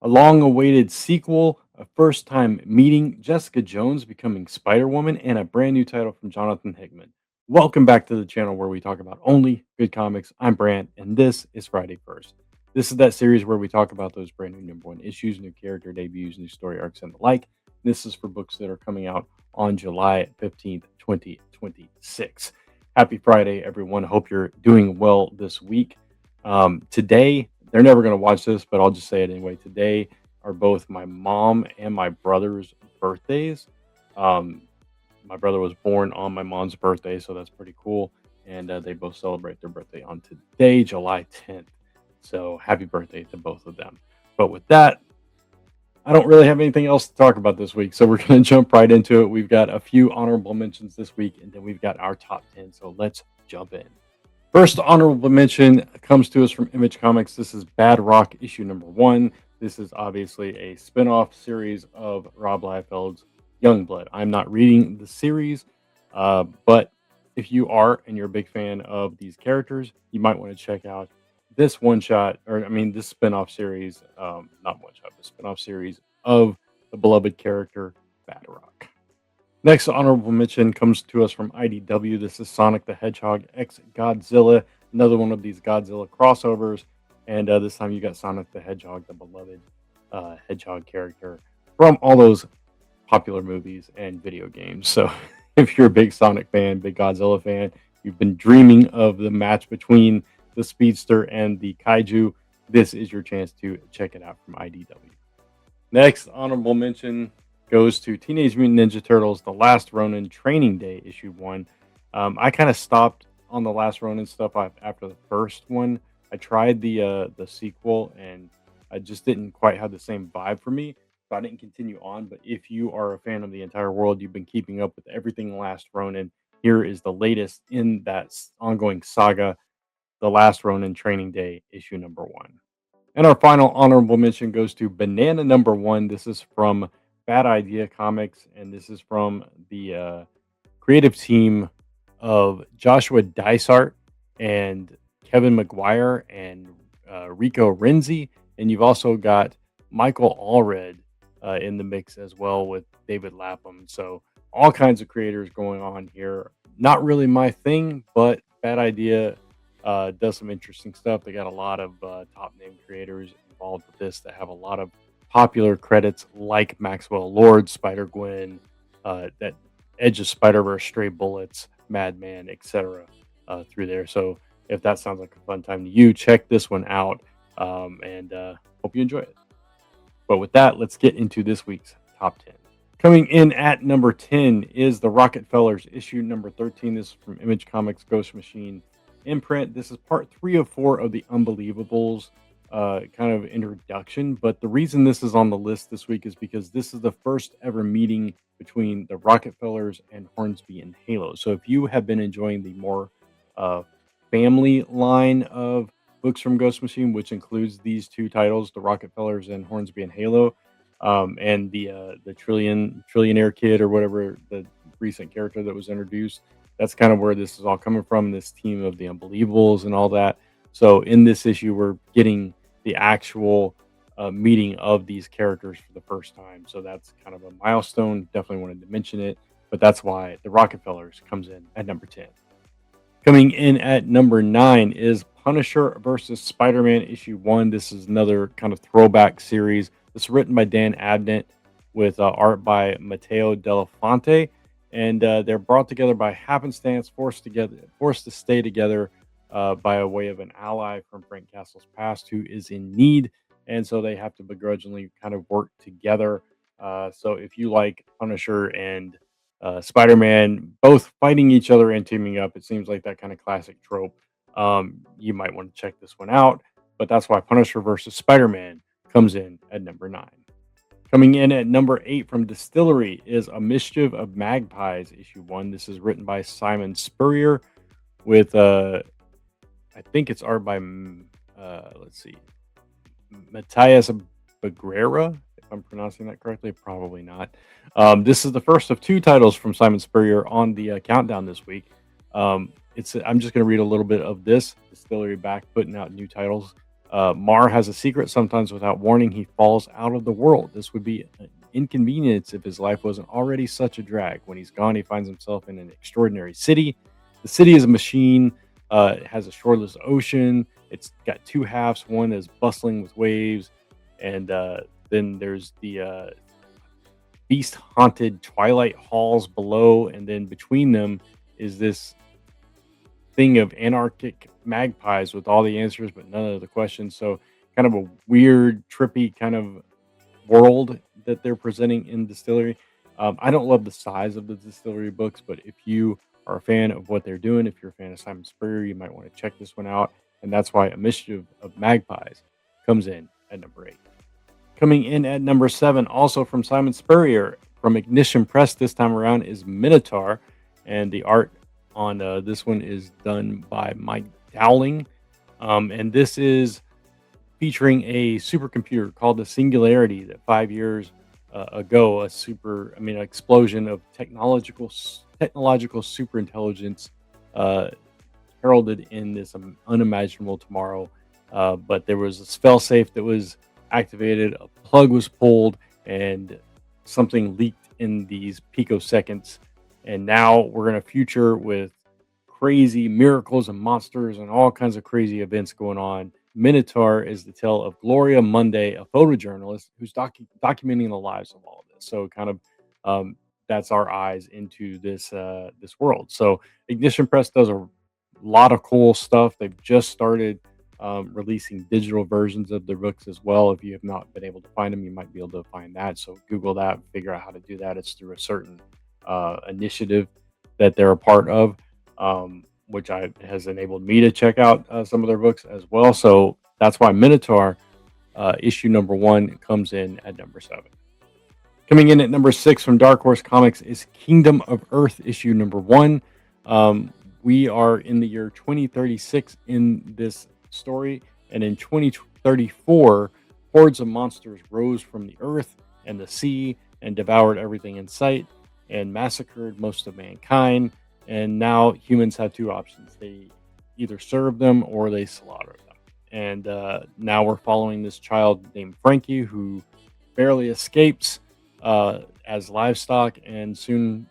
A long awaited sequel, a first time meeting, Jessica Jones becoming Spider Woman, and a brand new title from Jonathan Hickman. Welcome back to the channel where we talk about only good comics. I'm Brant, and this is Friday First. This is that series where we talk about those brand new number one issues, new character debuts, new story arcs, and the like. This is for books that are coming out on July 15th, 2026. Happy Friday, everyone. Hope you're doing well this week. Today, they're never going to watch this, but I'll just say it anyway. Today are both my mom and my brother's birthdays. Um, my brother was born on my mom's birthday, so that's pretty cool. And they both celebrate their birthday on today, July 10th. So happy birthday to both of them. But with that, I don't really have anything else to talk about this week. So we're going to jump right into it. We've got a few honorable mentions this week, and then we've got our top 10. So let's jump in. First honorable mention comes to us from Image Comics. This is Bad Rock issue number one. This is obviously a spin-off series of Rob Liefeld's Youngblood. I'm not reading the series, but if you are and you're a big fan of these characters, you might want to check out this one shot, or I mean, this spin-off series, not one shot, the spin-off series of the beloved character Bad Rock. Next honorable mention comes to us from IDW. This is Sonic the Hedgehog X Godzilla, another one of these Godzilla crossovers. And this time you got Sonic the Hedgehog, the beloved hedgehog character from all those popular movies and video games. So if you're a big Sonic fan, big Godzilla fan, you've been dreaming of the match between the Speedster and the Kaiju, this is your chance to check it out from IDW. Next honorable mention goes to Teenage Mutant Ninja Turtles: The Last Ronin Training Day issue one. I kind of stopped on the Last Ronin stuff after the first one. I tried the sequel and I just didn't quite have the same vibe for me, so I didn't continue on. But if you are a fan of the entire world, you've been keeping up with everything Last Ronin. Here is the latest in that ongoing saga, The Last Ronin Training Day issue number one. And our final honorable mention goes to Banana number one. This is from Bad Idea Comics, and this is from the creative team of Joshua Dysart and Kevin McGuire and Rico Renzi. And you've also got Michael Allred in the mix as well with David Lapham. So all kinds of creators going on here. Not really my thing, but Bad Idea does some interesting stuff. They got a lot of top name creators involved with this that have a lot of popular credits like Maxwell Lord, Spider Gwen, that Edge of Spider Verse, Stray Bullets, Madman, etc. Through there. So if that sounds like a fun time to you, check this one out, and hope you enjoy it. But with that, let's get into this week's top 10. Coming in at number 10 is the Rocketfellers issue number 13. This is from Image Comics Ghost Machine imprint. This is part 3 of 4 of the Unbelievables kind of introduction. But the reason this is on the list this week is because this is the first ever meeting between the Rocketfellers and Hornsby and Halo. So if you have been enjoying the more family line of books from Ghost Machine, which includes these two titles, the Rocketfellers and Hornsby and Halo, and the Trillionaire Kid or whatever the recent character that was introduced, that's kind of where this is all coming from, this team of the Unbelievables and all that. So in this issue, we're getting the actual meeting of these characters for the first time. So that's kind of a milestone. Definitely wanted to mention it, but that's why the Rocketfellers comes in at number 10. Coming in at number 9 is Punisher versus Spider-Man issue 1. This is another kind of throwback series. This is written by Dan Abnett with art by Matteo Delafonte. And they're brought together by happenstance, forced to stay together by a way of an ally from Frank Castle's past who is in need. And so they have to begrudgingly kind of work together. So if you like Punisher and Spider-Man both fighting each other and teaming up, it seems like that kind of classic trope. You might want to check this one out. But that's why Punisher versus Spider-Man comes in at number 9. Coming in at number 8 from Distillery is A Mischief of Magpies, issue 1. This is written by Simon Spurrier with, I think it's art by, let's see, Matthias Bagreira, if I'm pronouncing that correctly. Probably not. This is the first of 2 titles from Simon Spurrier on the countdown this week. I'm just going to read a little bit of this. Distillery back putting out new titles. Mar has a secret. Sometimes, without warning, he falls out of the world. This would be an inconvenience if his life wasn't already such a drag. When he's gone, he finds himself in an extraordinary city. The city is a machine. It has a shoreless ocean. It's got two halves. One is bustling with waves, and then there's the beast haunted twilight halls below, and then between them is this thing of anarchic magpies with all the answers but none of the questions. So kind of a weird, trippy kind of world that they're presenting in Distillery. I don't love the size of the Distillery books, but if you are a fan of what they're doing, if you're a fan of Simon Spurrier, you might want to check this one out. And that's why A Mischief of Magpies comes in at number 8. Coming in at number 7, also from Simon Spurrier, from Ignition Press this time around, is Minotaur. And the art on this one is done by Mike Dowling. And this is featuring a supercomputer called the Singularity that 5 years ago, an explosion of technological superintelligence heralded in this unimaginable tomorrow. But there was a spell safe that was activated, a plug was pulled, and something leaked in these picoseconds. And now we're in a future with crazy miracles and monsters and all kinds of crazy events going on. Minotaur is the tale of Gloria Monday, a photojournalist who's documenting the lives of all of this. So kind of that's our eyes into this world. So Ignition Press does a lot of cool stuff. They've just started releasing digital versions of their books as well. If you have not been able to find them, you might be able to find that. So Google that, figure out how to do that. It's through a certain initiative that they're a part of, which has enabled me to check out some of their books as well. So that's why Minotaur issue number 1 comes in at number 7. Coming in at number 6 from Dark Horse Comics is Kingdom of Earth issue number 1. We are in the year 2036 in this story, and in 2034, hordes of monsters rose from the earth and the sea and devoured everything in sight and massacred most of mankind. And now humans have two options: they either serve them or they slaughter them. And now we're following this child named Frankie, who barely escapes as livestock, and soon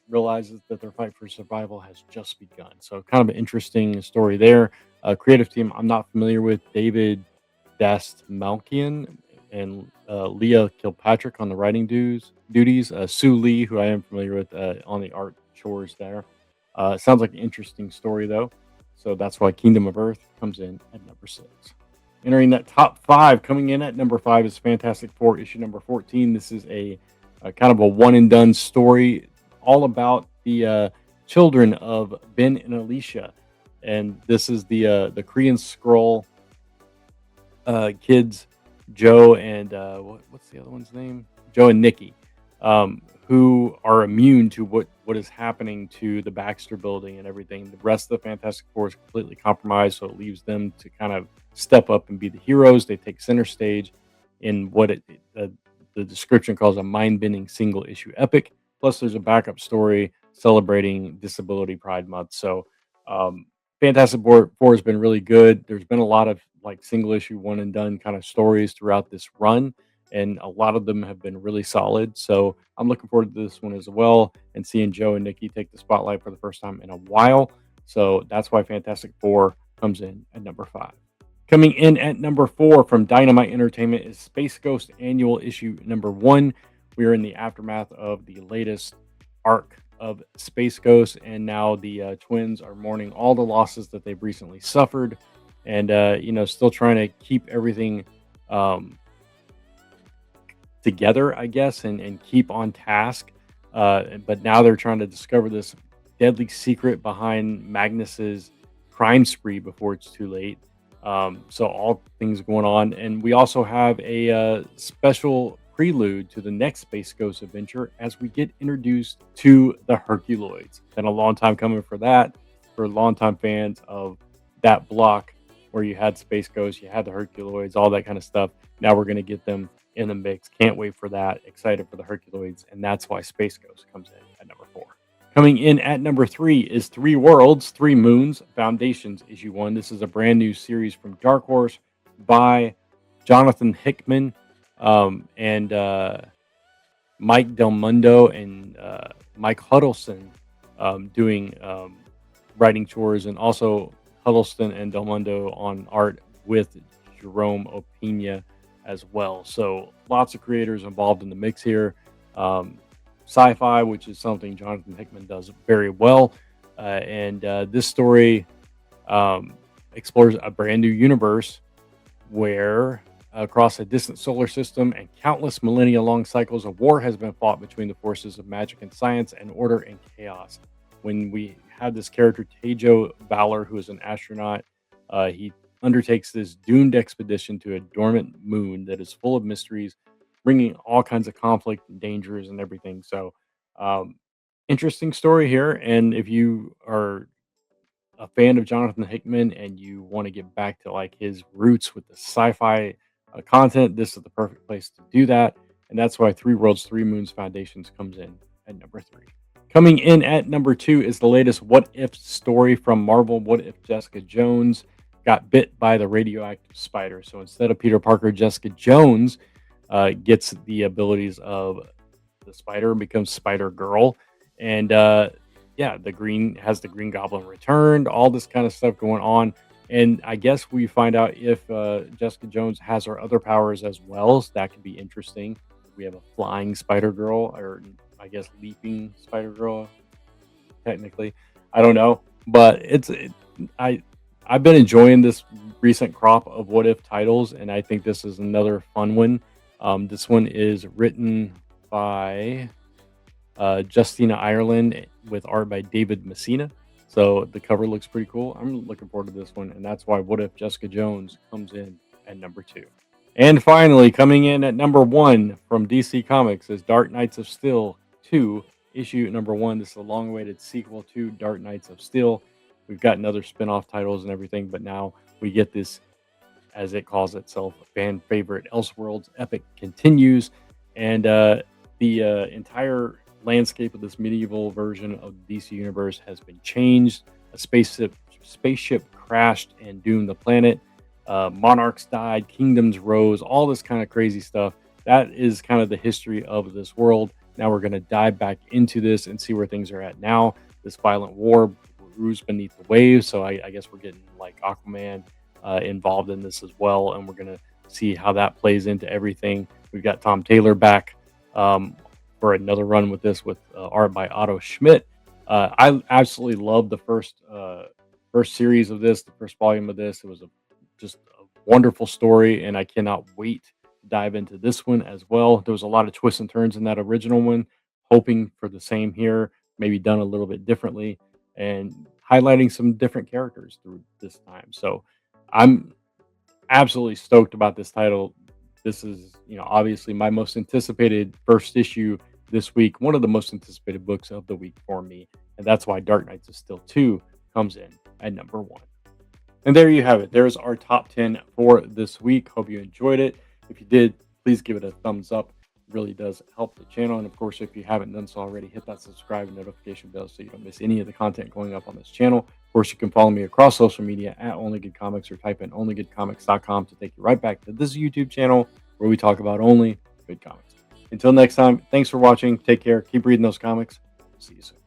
realizes that their fight for survival has just begun. So kind of an interesting story there. Creative team I'm not familiar with: David Dastmalkian and Leah Kilpatrick on the writing duties. Sue Lee, who I am familiar with, on the art chores there. Sounds like an interesting story though. So that's why Kingdom of Earth comes in at number 6. Entering that top 5, coming in at number 5 is Fantastic Four issue number 14. This is a kind of a one and done story, all about the children of Ben and Alicia, and this is the Korean Scroll kids, Joe and what's the other one's name? Joe and Nikki, who are immune to what is happening to the Baxter building and everything. The rest of the Fantastic Four is completely compromised, so it leaves them to kind of step up and be the heroes. They take center stage in what the description calls a mind-bending single issue epic. Plus, there's a backup story celebrating Disability Pride Month. So, Fantastic Four has been really good. There's been a lot of like single issue, one and done kind of stories throughout this run, and a lot of them have been really solid. So, I'm looking forward to this one as well, and seeing Joe and Nikki take the spotlight for the first time in a while. So, that's why Fantastic Four comes in at number 5. Coming in at number 4 from Dynamite Entertainment is Space Ghost Annual Issue number 1. We are in the aftermath of the latest arc of Space Ghost, and now the twins are mourning all the losses that they've recently suffered, and still trying to keep everything together, I guess, and keep on task. But now they're trying to discover this deadly secret behind Magnus's crime spree before it's too late. So all things going on, and we also have a special prelude to the next Space Ghost adventure as we get introduced to the Herculoids. Been a long time coming for that, for longtime fans of that block where you had Space Ghost, you had the Herculoids, all that kind of stuff. Now we're going to get them in the mix. Can't wait for that. Excited for the Herculoids, and that's why Space Ghost comes in at number 4. Coming in at number 3 is 3 Worlds, 3 Moons, Foundations, issue 1. This is a brand new series from Dark Horse, by Jonathan Hickman, and Mike Del Mundo and Mike Huddleston doing writing chores, and also Huddleston and Del Mundo on art with Jerome Opena as well. So lots of creators involved in the mix here. Um, Sci-fi, which is something Jonathan Hickman does very well, and this story um, explores a brand new universe where across a distant solar system and countless millennia long cycles of war has been fought between the forces of magic and science and order and chaos. When we have this character, Tejo Valor, who is an astronaut, he undertakes this doomed expedition to a dormant moon that is full of mysteries, bringing all kinds of conflict and dangers and everything. So, um, interesting story here. And if you are a fan of Jonathan Hickman and you want to get back to like his roots with the sci-fi content, this is the perfect place to do that. And that's why Three Worlds, Three Moons Foundations comes in at number three. Coming in at number two is the latest What If story from Marvel. What if Jessica Jones got bit by the radioactive spider? So instead of Peter Parker, Jessica Jones gets the abilities of the spider and becomes Spider Girl. And yeah, the Green Goblin returned, all this kind of stuff going on. And I guess we find out if Jessica Jones has her other powers as well. So that could be interesting. We have a flying Spider Girl, or I guess leaping Spider Girl, technically. I don't know, but I I've been enjoying this recent crop of what if titles, and I think this is another fun one. This one is written by Justina Ireland with art by David Messina. So the cover looks pretty cool. I'm looking forward to this one, and that's why What If Jessica Jones comes in at number two. And finally, coming in at number one from DC Comics is Dark Knights of Steel 2, issue number one. This is a long awaited sequel to Dark Knights of Steel. We've gotten other spin off titles and everything, but now we get this, as it calls itself, fan favorite Elseworlds Epic continues. And the entire landscape of this medieval version of the DC universe has been changed. A spaceship crashed and doomed the planet. Monarchs died, kingdoms rose, all this kind of crazy stuff. That is kind of the history of this world. Now we're going to dive back into this and see where things are at now. This violent war brews beneath the waves. So I guess we're getting like Aquaman involved in this as well. And we're going to see how that plays into everything. We've got Tom Taylor back for another run with this, with art by Otto Schmidt. I absolutely loved the first series of this, the first volume of this. It was just a wonderful story, and I cannot wait to dive into this one as well. There was a lot of twists and turns in that original one, hoping for the same here, maybe done a little bit differently, and highlighting some different characters through this time. So I'm absolutely stoked about this title. This is, obviously my most anticipated first issue this week, one of the most anticipated books of the week for me. And that's why Dark Knights is Still 2 comes in at number one. And there you have it. There's our top 10 for this week. Hope you enjoyed it. If you did, please give it a thumbs up. It really does help the channel. And of course, if you haven't done so already, hit that subscribe and notification bell so you don't miss any of the content going up on this channel. Of course, you can follow me across social media at Only Good Comics, or type in onlygoodcomics.com to take you right back to this YouTube channel where we talk about only good comics. Until next time, thanks for watching. Take care. Keep reading those comics. See you soon.